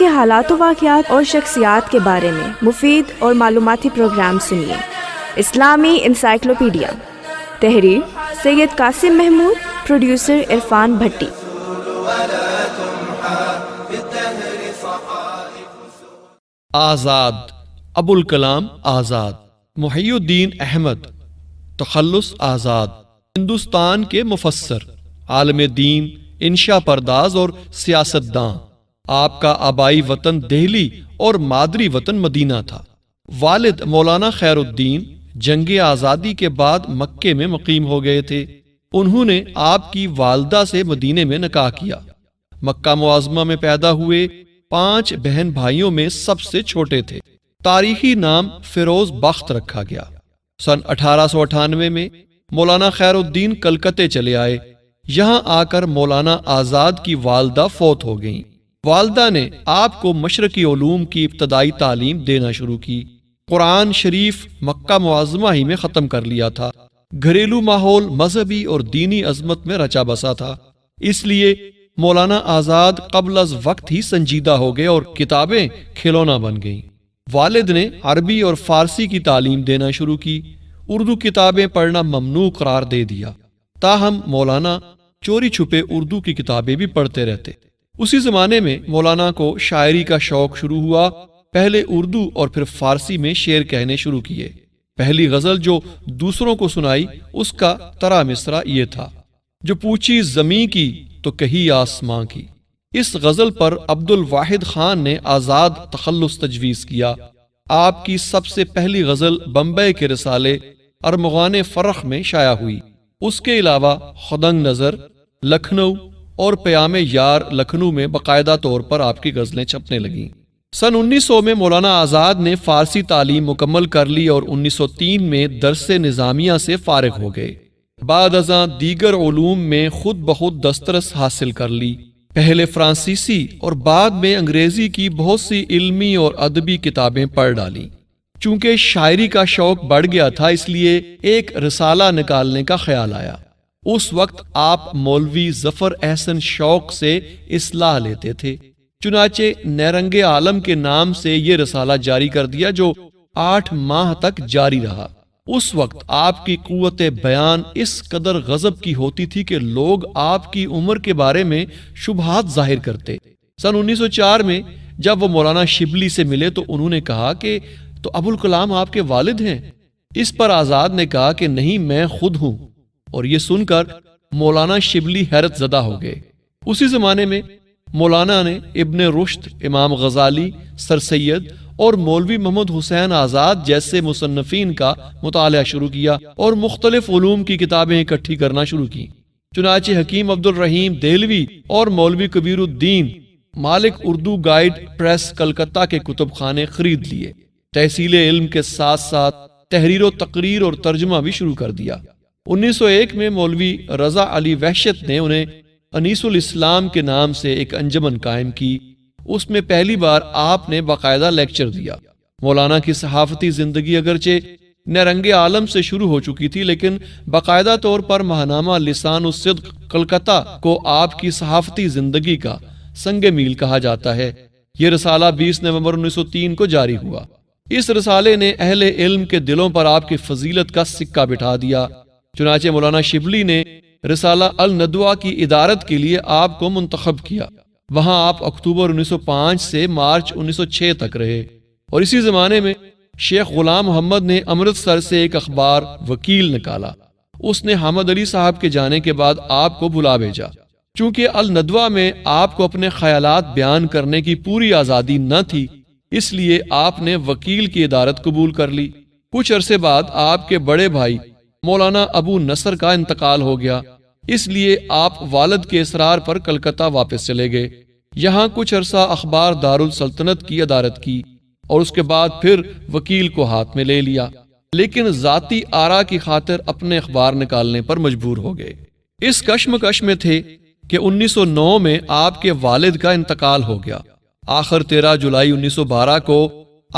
کے حالات و واقعات اور شخصیات کے بارے میں مفید اور معلوماتی پروگرام سنیے۔ اسلامی انسائکلوپیڈیا، تحریر سید قاسم محمود، پروڈیوسر عرفان بھٹی۔ آزاد، ابوالکلام آزاد، محی الدین احمد، تخلص آزاد، ہندوستان کے مفسر، عالم دین، انشا پرداز اور سیاست داں۔ آپ کا آبائی وطن دہلی اور مادری وطن مدینہ تھا۔ والد مولانا خیر الدین جنگ آزادی کے بعد مکے میں مقیم ہو گئے تھے۔ انہوں نے آپ کی والدہ سے مدینے میں نکاح کیا۔ مکہ معظمہ میں پیدا ہوئے 5 بہن بھائیوں میں سب سے چھوٹے تھے۔ تاریخی نام فیروز بخت رکھا گیا۔ سن 1898 میں مولانا خیر الدین کلکتے چلے آئے۔ یہاں آ کر مولانا آزاد کی والدہ فوت ہو گئیں۔ والدہ نے آپ کو مشرقی علوم کی ابتدائی تعلیم دینا شروع کی۔ قرآن شریف مکہ معظمہ ہی میں ختم کر لیا تھا۔ گھریلو ماحول مذہبی اور دینی عظمت میں رچا بسا تھا، اس لیے مولانا آزاد قبل از وقت ہی سنجیدہ ہو گئے اور کتابیں کھلونا بن گئیں۔ والد نے عربی اور فارسی کی تعلیم دینا شروع کی۔ اردو کتابیں پڑھنا ممنوع قرار دے دیا، تاہم مولانا چوری چھپے اردو کی کتابیں بھی پڑھتے رہتے۔ اسی زمانے میں مولانا کو شاعری کا شوق شروع ہوا۔ پہلے اردو اور پھر فارسی میں شعر کہنے شروع کیے۔ پہلی غزل جو دوسروں کو سنائی اس کا ترا مصرع یہ تھا: جو پوچھی زمیں کی تو کہی آسماں کی۔ اس غزل پر عبد الواحد خان نے آزاد تخلص تجویز کیا۔ آپ کی سب سے پہلی غزل بمبئی کے رسالے ارمغان فرخ میں شائع ہوئی۔ اس کے علاوہ خدنگ نظر، لکھنؤ اور پیام یار لکھنؤ میں باقاعدہ طور پر آپ کی غزلیں چھپنے لگیں۔ سن 1900 میں مولانا آزاد نے فارسی تعلیم مکمل کر لی اور 1903 میں درس نظامیہ سے فارغ ہو گئے۔ بعد ازاں دیگر علوم میں خود بخود دسترس حاصل کر لی۔ پہلے فرانسیسی اور بعد میں انگریزی کی بہت سی علمی اور ادبی کتابیں پڑھ ڈالیں۔ چونکہ شاعری کا شوق بڑھ گیا تھا، اس لیے ایک رسالہ نکالنے کا خیال آیا۔ اس وقت آپ مولوی ظفر احسن شوق سے اصلاح لیتے تھے، چنانچہ نیرنگ عالم کے نام سے یہ رسالہ جاری کر دیا جو 8 ماہ تک جاری رہا۔ اس وقت آپ کی قوت بیان اس قدر غضب کی ہوتی تھی کہ لوگ آپ کی عمر کے بارے میں شبہات ظاہر کرتے۔ سن 1904 میں جب وہ مولانا شبلی سے ملے تو انہوں نے کہا کہ تو ابوالکلام آپ کے والد ہیں؟ اس پر آزاد نے کہا کہ نہیں، میں خود ہوں، اور یہ سن کر مولانا شبلی حیرت زدہ ہو گئے۔ اسی زمانے میں مولانا نے ابن رشد، امام غزالی، سر سید اور مولوی محمد حسین آزاد جیسے مصنفین کا مطالعہ شروع کیا اور مختلف علوم کی کتابیں اکٹھی کرنا شروع کی۔ چنانچہ حکیم عبد الرحیم دہلوی اور مولوی کبیر الدین مالک اردو گائیڈ پریس کلکتہ کے کتب خانے خرید لیے۔ تحصیل علم کے ساتھ ساتھ تحریر و تقریر اور ترجمہ بھی شروع کر دیا۔ 1901 میں مولوی رضا علی وحشت نے انہیں انیس الاسلام کے نام سے ایک انجمن قائم کی۔ اس میں پہلی بار آپ نے باقاعدہ لیکچر دیا۔ مولانا کی صحافتی زندگی اگرچہ نیرنگ عالم سے شروع ہو چکی تھی، لیکن باقاعدہ طور پر ماہنامہ لسان الصدق کلکتہ کو آپ کی صحافتی زندگی کا سنگ میل کہا جاتا ہے۔ یہ رسالہ 20 نومبر 1903 کو جاری ہوا۔ اس رسالے نے اہل علم کے دلوں پر آپ کی فضیلت کا سکہ بٹھا دیا۔ چنانچہ مولانا شبلی نے رسالہ الندوہ کی ادارت کے لیے آپ کو منتخب کیا۔ وہاں آپ اکتوبر 1905 سے مارچ 1906 تک رہے، اور اسی زمانے میں شیخ غلام محمد نے امرتسر سے ایک اخبار وکیل نکالا۔ اس نے حامد علی صاحب کے جانے کے بعد آپ کو بلا بھیجا۔ چونکہ الندوہ میں آپ کو اپنے خیالات بیان کرنے کی پوری آزادی نہ تھی، اس لیے آپ نے وکیل کی ادارت قبول کر لی۔ کچھ عرصے بعد آپ کے بڑے بھائی مولانا ابو نصر کا انتقال ہو گیا، اس لیے آپ والد کے اصرار پر کلکتہ واپس چلے گئے۔ یہاں کچھ عرصہ اخبار دارالسلطنت کی ادارت کی اور اس کے بعد پھر وکیل کو ہاتھ میں لے لیا، لیکن ذاتی آرا کی خاطر اپنے اخبار نکالنے پر مجبور ہو گئے۔ اس کشمکش میں تھے کہ 1909 میں آپ کے والد کا انتقال ہو گیا۔ آخر 13 جولائی 1912 کو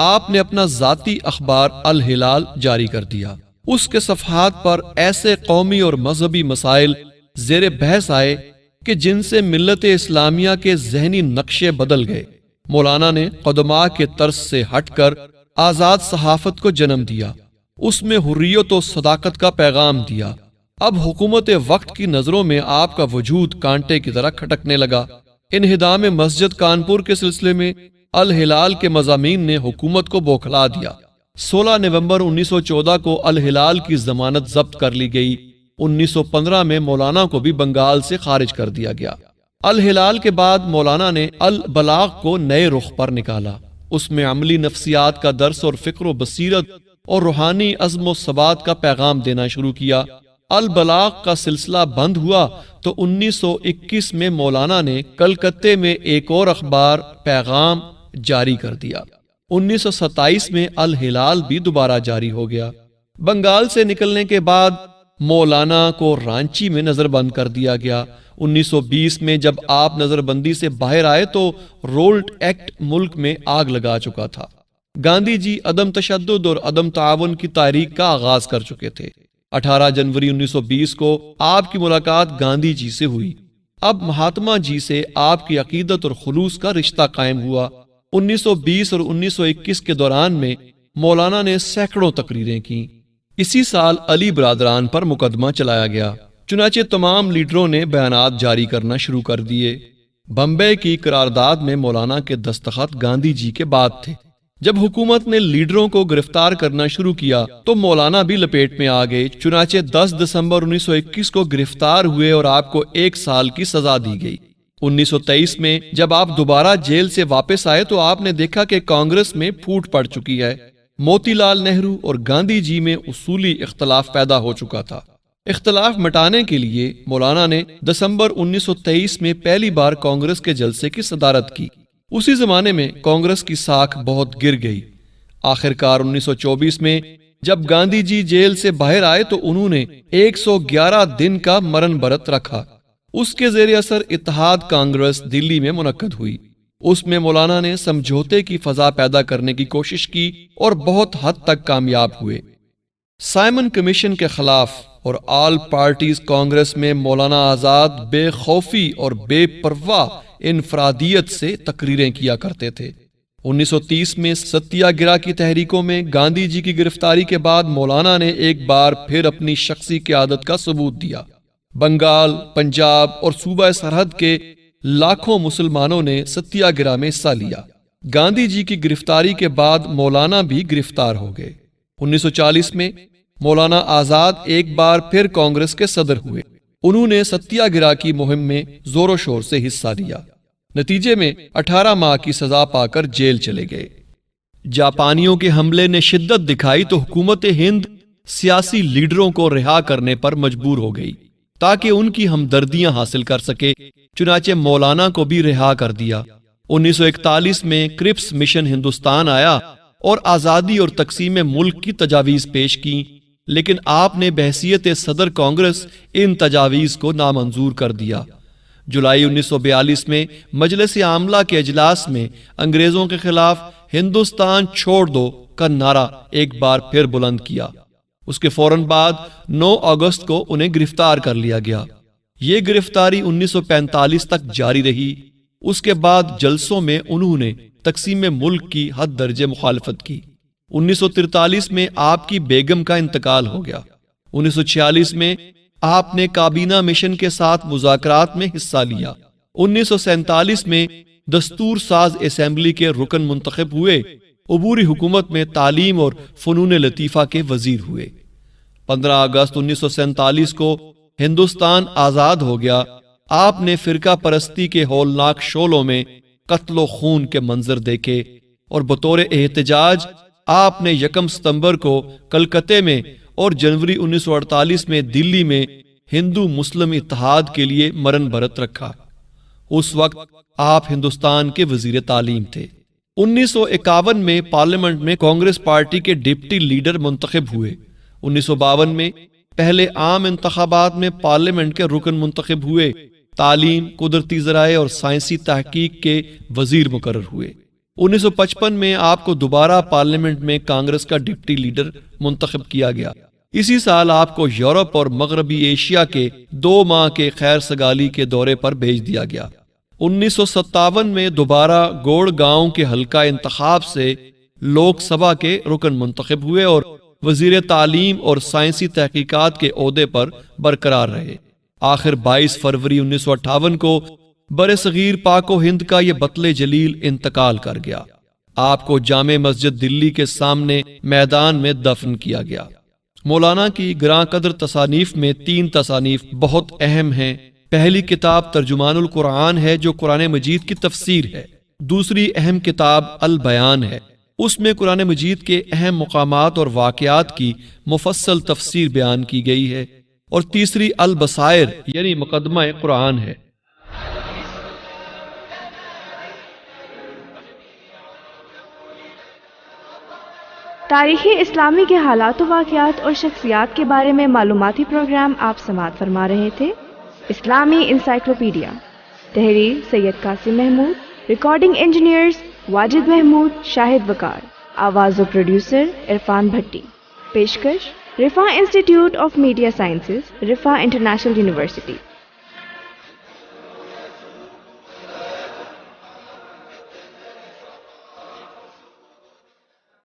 آپ نے اپنا ذاتی اخبار الہلال جاری کر دیا۔ اس کے صفحات پر ایسے قومی اور مذہبی مسائل زیر بحث آئے کہ جن سے ملت اسلامیہ کے ذہنی نقشے بدل گئے۔ مولانا نے قدماء کے طرز سے ہٹ کر آزاد صحافت کو جنم دیا، اس میں حریت و صداقت کا پیغام دیا۔ اب حکومت وقت کی نظروں میں آپ کا وجود کانٹے کی طرح کھٹکنے لگا۔ انہدام مسجد کانپور کے سلسلے میں الہلال کے مضامین نے حکومت کو بوکھلا دیا۔ 16 نومبر 1914 کو الہلال کی ضمانت ضبط کر لی گئی۔ 1915 میں مولانا کو بھی بنگال سے خارج کر دیا گیا۔ الہلال کے بعد مولانا نے البلاغ کو نئے رخ پر نکالا۔ اس میں عملی نفسیات کا درس اور فکر و بصیرت اور روحانی عزم و ثبات کا پیغام دینا شروع کیا۔ البلاغ کا سلسلہ بند ہوا تو 1921 میں مولانا نے کلکتے میں ایک اور اخبار پیغام جاری کر دیا۔ 1927 میں الہلال بھی دوبارہ جاری ہو گیا۔ بنگال سے نکلنے کے بعد مولانا کو رانچی میں نظر بند کر دیا گیا۔ 1920 میں جب آپ نظر بندی سے باہر آئے تو رولٹ ایکٹ ملک میں آگ لگا چکا تھا۔ گاندھی جی عدم تشدد اور عدم تعاون کی تحریک کا آغاز کر چکے تھے۔ 18 جنوری 1920 کو آپ کی ملاقات گاندھی جی سے ہوئی۔ اب مہاتما جی سے آپ کی عقیدت اور خلوص کا رشتہ قائم ہوا۔ 1920 اور 1921 کے دوران میں مولانا نے سینکڑوں تقریریں کی۔ اسی سال علی برادران پر مقدمہ چلایا گیا، چنانچہ تمام لیڈروں نے بیانات جاری کرنا شروع کر دیے۔ بمبئی کی قرارداد میں مولانا کے دستخط گاندھی جی کے بعد تھے۔ جب حکومت نے لیڈروں کو گرفتار کرنا شروع کیا تو مولانا بھی لپیٹ میں آ گئے، چنانچہ 10 دسمبر 1921 کو گرفتار ہوئے اور آپ کو 1 سال کی سزا دی گئی۔ 1923 میں جب آپ دوبارہ جیل سے واپس آئے تو آپ نے دیکھا کہ کانگریس میں پھوٹ پڑ چکی ہے۔ موتی لال نہرو اور گاندھی جی میں اصولی اختلاف پیدا ہو چکا تھا۔ اختلاف مٹانے کے لیے مولانا نے دسمبر 1923 میں پہلی بار کانگریس کے جلسے کی صدارت کی۔ اسی زمانے میں کانگریس کی ساکھ بہت گر گئی۔ آخرکار 1924 میں جب گاندھی جی جیل سے باہر آئے تو انہوں نے 111 دن کا مرن برت رکھا۔ اس کے زیر اثر اتحاد کانگریس دلی میں منعقد ہوئی۔ اس میں مولانا نے سمجھوتے کی فضا پیدا کرنے کی کوشش کی اور بہت حد تک کامیاب ہوئے۔ سائمن کمیشن کے خلاف اور آل پارٹیز کانگریس میں مولانا آزاد بے خوفی اور بے پرواہ انفرادیت سے تقریریں کیا کرتے تھے۔ 1930 میں ستیہ گرہ کی تحریکوں میں گاندھی جی کی گرفتاری کے بعد مولانا نے ایک بار پھر اپنی شخصی قیادت کا ثبوت دیا۔ بنگال، پنجاب اور صوبہ سرحد کے لاکھوں مسلمانوں نے ستیہ گرہ میں حصہ لیا۔ گاندھی جی کی گرفتاری کے بعد مولانا بھی گرفتار ہو گئے۔ 1940 میں مولانا آزاد ایک بار پھر کانگریس کے صدر ہوئے۔ انہوں نے ستیہ گرہ کی مہم میں زور و شور سے حصہ لیا۔ نتیجے میں 18 ماہ کی سزا پا کر جیل چلے گئے۔ جاپانیوں کے حملے نے شدت دکھائی تو حکومت ہند سیاسی لیڈروں کو رہا کرنے پر مجبور ہو گئی تاکہ ان کی ہمدردیاں حاصل کر سکے، چنانچہ مولانا کو بھی رہا کر دیا۔ 1941 میں کرپس مشن ہندوستان آیا اور آزادی اور تقسیم ملک کی تجاویز پیش کی، لیکن آپ نے بحیثیت صدر کانگریس ان تجاویز کو نامنظور کر دیا۔ جولائی 1942 میں مجلس عاملہ کے اجلاس میں انگریزوں کے خلاف ہندوستان چھوڑ دو کا نعرہ ایک بار پھر بلند کیا۔ اس کے فوراً بعد 9 اگست کو انہیں گرفتار کر لیا گیا۔ یہ گرفتاری 1945 تک جاری رہی۔ اس کے بعد جلسوں میں انہوں نے تقسیم ملک کی حد درجے مخالفت کی۔ 1943 میں آپ کی بیگم کا انتقال ہو گیا۔ 1946 میں آپ نے کابینہ مشن کے ساتھ مذاکرات میں حصہ لیا۔ 1947 میں دستور ساز اسمبلی کے رکن منتخب ہوئے۔ عبوری حکومت میں تعلیم اور فنون لطیفہ کے وزیر ہوئے۔ 15 اگست 1947 کو ہندوستان آزاد ہو گیا۔ آپ نے فرقہ پرستی کے ہولناک شعلوں میں قتل و خون کے منظر دیکھے اور بطور احتجاج آپ نے 1 ستمبر کو کلکتے میں اور جنوری 1948 میں دلی میں ہندو مسلم اتحاد کے لیے مرن برت رکھا۔ اس وقت آپ ہندوستان کے وزیر تعلیم تھے۔ 1951 میں پارلیمنٹ میں کانگریس پارٹی کے ڈپٹی لیڈر منتخب ہوئے۔ 1952 میں پہلے عام انتخابات میں پارلیمنٹ کے رکن منتخب ہوئے۔ تعلیم، قدرتی ذرائع اور سائنسی تحقیق کے وزیر مقرر ہوئے۔ 1955 میں آپ کو دوبارہ پارلیمنٹ میں کانگریس کا ڈپٹی لیڈر منتخب کیا گیا۔ اسی سال آپ کو یورپ اور مغربی ایشیا کے 2 ماہ کے خیر سگالی کے دورے پر بھیج دیا گیا۔ 1957 میں دوبارہ گوڑ گاؤں کے حلقہ انتخاب سے لوک سبھا کے رکن منتخب ہوئے اور وزیر تعلیم اور سائنسی تحقیقات کے عہدے پر برقرار رہے۔ آخر 22 فروری 1958 کو برصغیر پاک و ہند کا یہ بطل جلیل انتقال کر گیا۔ آپ کو جامع مسجد دلی کے سامنے میدان میں دفن کیا گیا۔ مولانا کی گراں قدر تصانیف میں 3 تصانیف بہت اہم ہیں۔ پہلی کتاب ترجمان القرآن ہے جو قرآن مجید کی تفسیر ہے۔ دوسری اہم کتاب البیان ہے، اس میں قرآن مجید کے اہم مقامات اور واقعات کی مفصل تفسیر بیان کی گئی ہے، اور تیسری البصائر یعنی مقدمہ قرآن ہے۔ تاریخ اسلامی کے حالات و واقعات اور شخصیات کے بارے میں معلوماتی پروگرام آپ سماعت فرما رہے تھے۔ اسلامی انسائکلوپیڈیا، تحریر سید قاسم محمود، ریکارڈنگ انجینئرز واجد محمود، شاہد وقار، آواز و پروڈیوسر عرفان بھٹی، پیشکش Riphah institute of media sciences, Riphah international university.